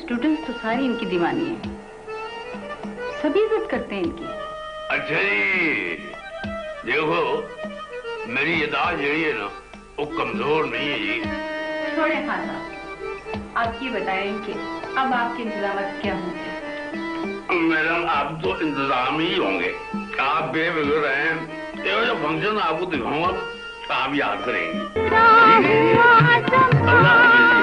Students तो सारी इनकी दीवानी है, सभी इज्जत करते हैं इनकी। अच्छा जी, देखो मेरी यादाश्त यही है ना, वो कमजोर नहीं है जी। छोड़े खान साहब, आप ये बताएं कि अब आपके इंतजाम क्या होंगे? मैडम आप तो इंतजाम ही होंगे, आप बेफिक्र रहें। ये जो फंक्शन आपको दिखाऊंगा आप याद करेंगे। अल्लाह हाफिज़।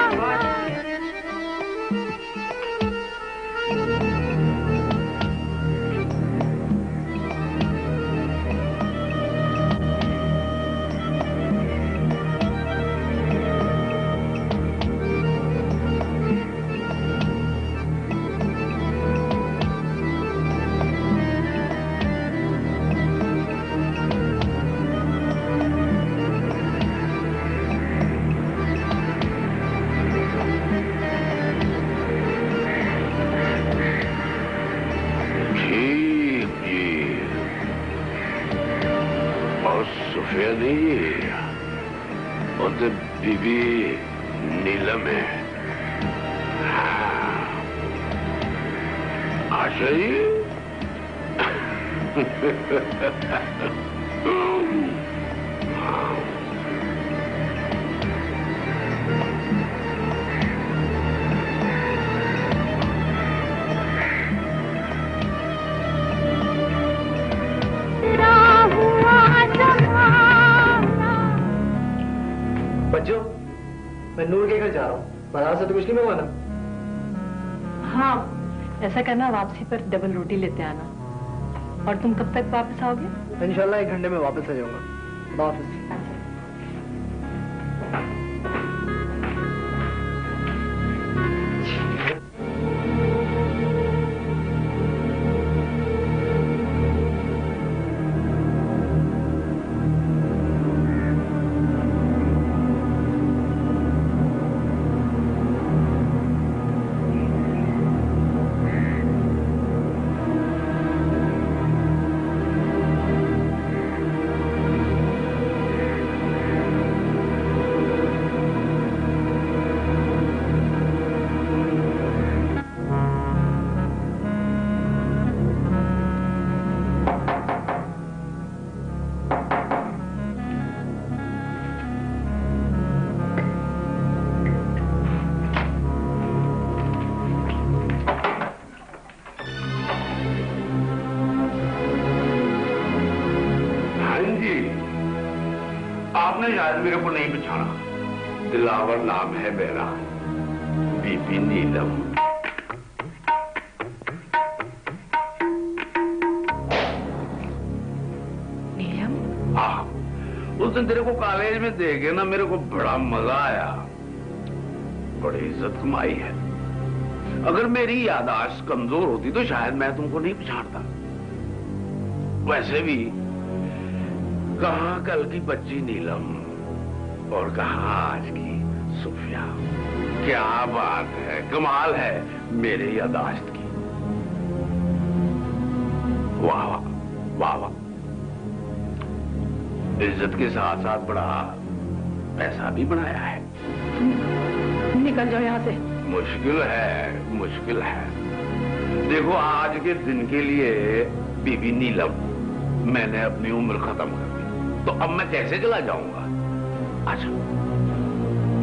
बीबी नीलम है। हाँ। आशा जी बच्चों, मैं नूर के घर जा रहा हूँ, बाजार से तो कुछ नहीं मंगवाना। हाँ, ऐसा करना वापसी पर डबल रोटी लेते आना। और तुम कब तक वापस आओगे? इंशाल्लाह 1 घंटे में वापस आ जाऊंगा। खुदा हाफिज़। शायद मेरे को नहीं पहचाना, दिलावर नाम है मेरा, बीबी नीलम। नीलम? हाँ, उस दिन तेरे को कॉलेज में देखे ना, मेरे को बड़ा मजा आया, बड़ी इज्जत कमाई है। अगर मेरी याददाश्त कमजोर होती तो शायद मैं तुमको नहीं पहचानता। वैसे भी कहाँ कल की बच्ची नीलम और कहाँ आज की सुफिया। क्या बात है, कमाल है मेरे याददाश्त की। वाह वाह वाह वाह। इज्जत के साथ साथ बड़ा पैसा भी बनाया है। निकल जाओ यहाँ से। मुश्किल है, मुश्किल है। देखो आज के दिन के लिए बीबी नीलम मैंने अपनी उम्र खत्म कर दी, तो अब मैं कैसे चला जाऊंगा? अच्छा,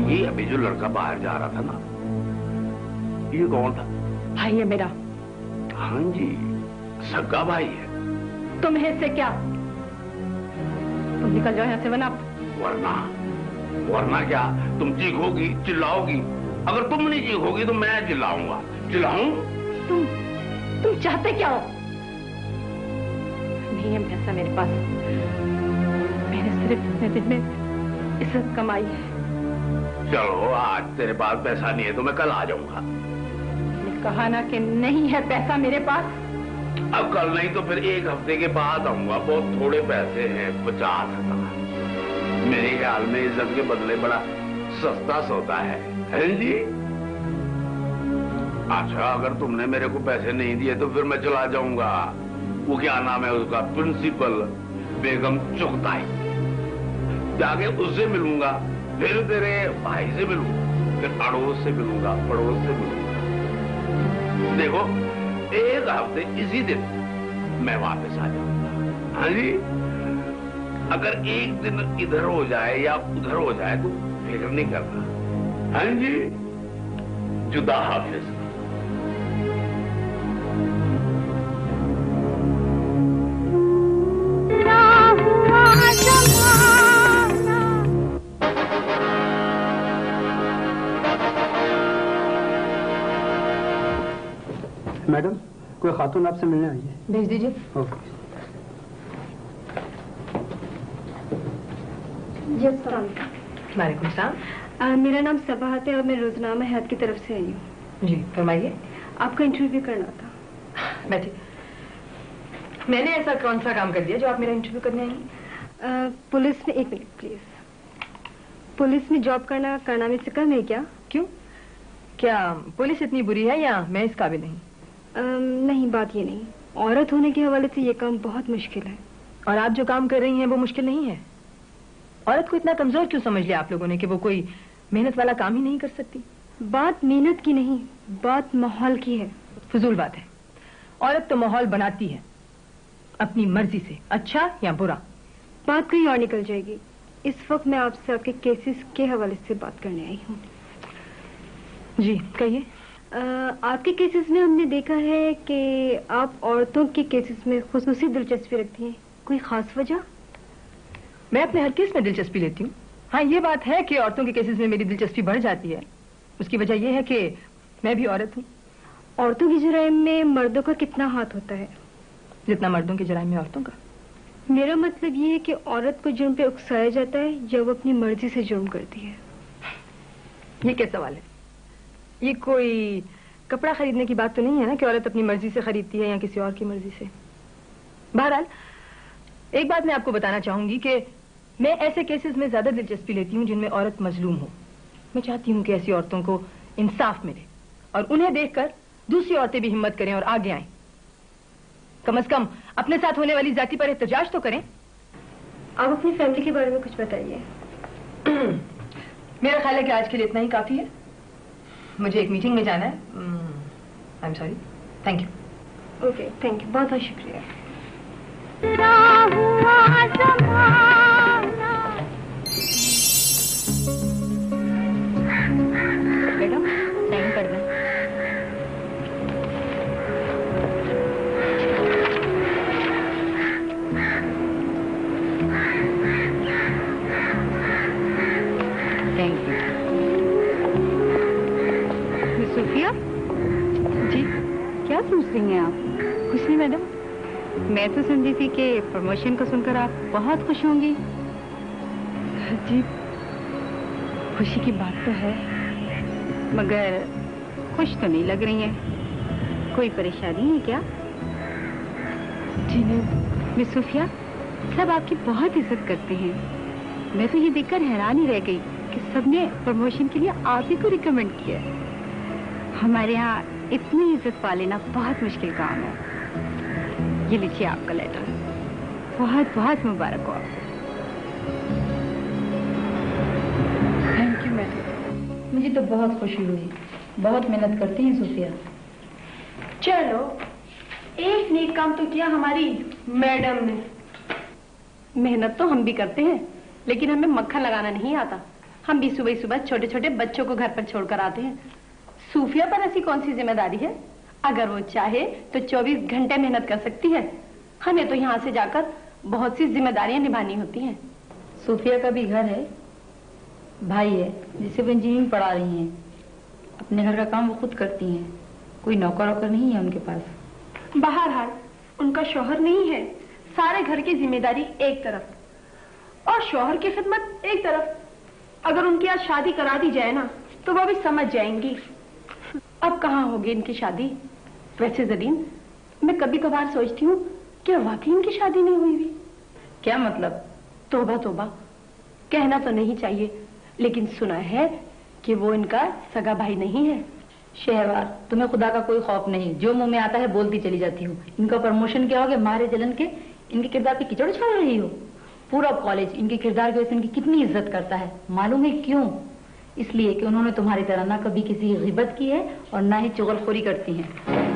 ये अभी जो लड़का बाहर जा रहा था ना, ये कौन था? भाई है मेरा। हाँ जी, सगा भाई है। तुम्हें इससे क्या? तुम निकल जाओ यहाँ से, वरना वरना क्या? तुम चीखोगी, चिल्लाओगी। अगर तुम नहीं चीखोगी तो मैं चिल्लाऊंगा। चिल्लाऊं? तुम चाहते क्या हो? नहीं है पैसा मेरे पास, मैंने सिर्फ इतने दिन में इज्जत कमाई है। चलो आज तेरे पास पैसा नहीं है तो मैं कल आ जाऊंगा। मैंने कहा ना कि नहीं है पैसा मेरे पास। अब कल नहीं तो फिर 1 हफ्ते के बाद आऊंगा। बहुत थोड़े पैसे हैं, 50,000। मेरे ख्याल में इज्जत के बदले बड़ा सस्ता सौदा है जी? अच्छा, अगर तुमने मेरे को पैसे नहीं दिए तो फिर मैं चला जाऊंगा। वो क्या नाम है उसका, प्रिंसिपल बेगम चुगताई, जाके उससे मिलूंगा, फिर तेरे भाई से मिलूंगा, फिर अड़ोस से मिलूंगा, पड़ोस से मिलूंगा। देखो, एक हफ्ते इसी दिन मैं वापस आ जाऊंगा। हाँ जी, अगर एक दिन इधर हो जाए या उधर हो जाए तो फिक्र नहीं करना। हाँ जी, जुदा हाफिज। मैडम, कोई खातून आपसे मिलने आई है। भेज दीजिए। ओके। वालेकुम सलाम। मेरा नाम सबाहत है और मैं रोजनामा हयात की तरफ से आई हूँ। जी फरमाइए। आपका इंटरव्यू करना था। बैठिए। मैंने ऐसा कौन सा काम कर दिया जो आप मेरा इंटरव्यू करने आई? पुलिस में, एक मिनट प्लीज, पुलिस में जॉब करना कारनामे से कम है क्या? क्यों? क्या पुलिस इतनी बुरी है या मैं इस काबिल नहीं? नहीं, बात ये नहीं, औरत होने के हवाले से ये काम बहुत मुश्किल है। और आप जो काम कर रही हैं वो मुश्किल नहीं है? औरत को इतना कमजोर क्यों समझ लिया आप लोगों ने कि वो कोई मेहनत वाला काम ही नहीं कर सकती? बात मेहनत की नहीं, बात माहौल की है। फजूल बात है। औरत तो माहौल बनाती है अपनी मर्जी से, अच्छा या बुरा। बात कहीं और निकल जाएगी। इस वक्त मैं आपसे आपके केसेस के हवाले से बात करने आई हूँ। जी कहिए। आपके केसेस में हमने देखा है कि आप औरतों के केसेस में खुसूसी दिलचस्पी रखती हैं। कोई खास वजह? मैं अपने हर केस में दिलचस्पी लेती हूँ। हाँ, ये बात है कि औरतों के केसेस में मेरी दिलचस्पी बढ़ जाती है। उसकी वजह यह है कि मैं भी औरत हूँ। औरतों की जुर्म में मर्दों का कितना हाथ होता है? जितना मर्दों के जुर्म में औरतों का। मेरा मतलब ये है कि औरत को जुर्म पे उकसाया जाता है जब वो अपनी मर्जी से जुर्म करती है। ये क्या सवाल है? ये कोई कपड़ा खरीदने की बात तो नहीं है ना कि औरत अपनी मर्जी से खरीदती है या किसी और की मर्जी से। बहरहाल एक बात मैं आपको बताना चाहूंगी कि मैं ऐसे केसेस में ज्यादा दिलचस्पी लेती हूँ जिनमें औरत मजलूम हो। मैं चाहती हूँ कि ऐसी औरतों को इंसाफ मिले और उन्हें देखकर दूसरी औरतें भी हिम्मत करें और आगे आएं। कम से कम अपने साथ होने वाली जाति पर एहतजाज तो करें। आप अपनी फैमिली के बारे में कुछ बताइए। मेरा ख्याल है कि आज के लिए इतना ही काफी है। मुझे एक मीटिंग में जाना है। I am sorry. Thank you. Okay, thank you, बहुत बहुत शुक्रिया। मैडम साइन कर दें। Thank you. मिस सूफिया जी क्या सोच रही हैं आप? कुछ नहीं मैडम। मैं तो समझी थी कि प्रमोशन को सुनकर आप बहुत खुश होंगी। जी खुशी की बात तो है, मगर खुश तो नहीं लग रही हैं। कोई परेशानी है क्या? जी नहीं। मिस सूफिया, सब आपकी बहुत इज्जत करते हैं। मैं तो ये देखकर हैरान ही रह गई कि सबने प्रमोशन के लिए आप ही को रिकमेंड किया। हमारे यहाँ इतनी इज्जत पा लेना बहुत मुश्किल काम है। ये लीजिए आपका लेटर। बहुत बहुत मुबारक हो आपको। Thank you madam. मुझे तो बहुत खुशी हुई। बहुत मेहनत करती हैं सूफिया। चलो, एक नेक काम तो किया हमारी मैडम ने। मेहनत तो हम भी करते हैं, लेकिन हमें मक्खन लगाना नहीं आता। हम भी सुबह सुबह छोटे छोटे बच्चों को घर पर छोड़कर आते हैं। सूफिया पर ऐसी कौन सी जिम्मेदारी है? अगर वो चाहे तो 24 घंटे मेहनत कर सकती है। हमें तो यहाँ से जाकर बहुत सी जिम्मेदारियां निभानी होती हैं। सूफिया का भी घर है, भाई है जिसे वो इंजीनियरिंग पढ़ा रही हैं। अपने घर का काम वो खुद करती हैं। कोई नौकर वोकर नहीं है उनके पास। बहरहाल उनका शौहर नहीं है। सारे घर की जिम्मेदारी एक तरफ और शौहर की खिदमत एक तरफ। अगर उनकी आज शादी करा दी जाए ना तो वो भी समझ जाएंगी। अब कहाँ होगी इनकी शादी? वैसे जरीन, मैं कभी कभार सोचती हूँ कि वाकई इनकी शादी नहीं हुई भी। क्या मतलब? तोबा तोबा, कहना तो नहीं चाहिए, लेकिन सुना है कि वो इनका सगा भाई नहीं है। शहरवार, तुम्हें खुदा का कोई खौफ नहीं। जो मुंह में आता है बोलती चली जाती हूँ। इनका प्रमोशन क्या हो गया? मारे जलन के इनके किरदार पे कीचड़ छोड़ रही हो। पूरा कॉलेज इनके किरदार की वजह से इनकी कितनी इज्जत करता है। मालूम है क्यों? इसलिए कि उन्होंने तुम्हारी तरह ना कभी किसी की गिबत की है और ना ही चुगलखोरी करती हैं।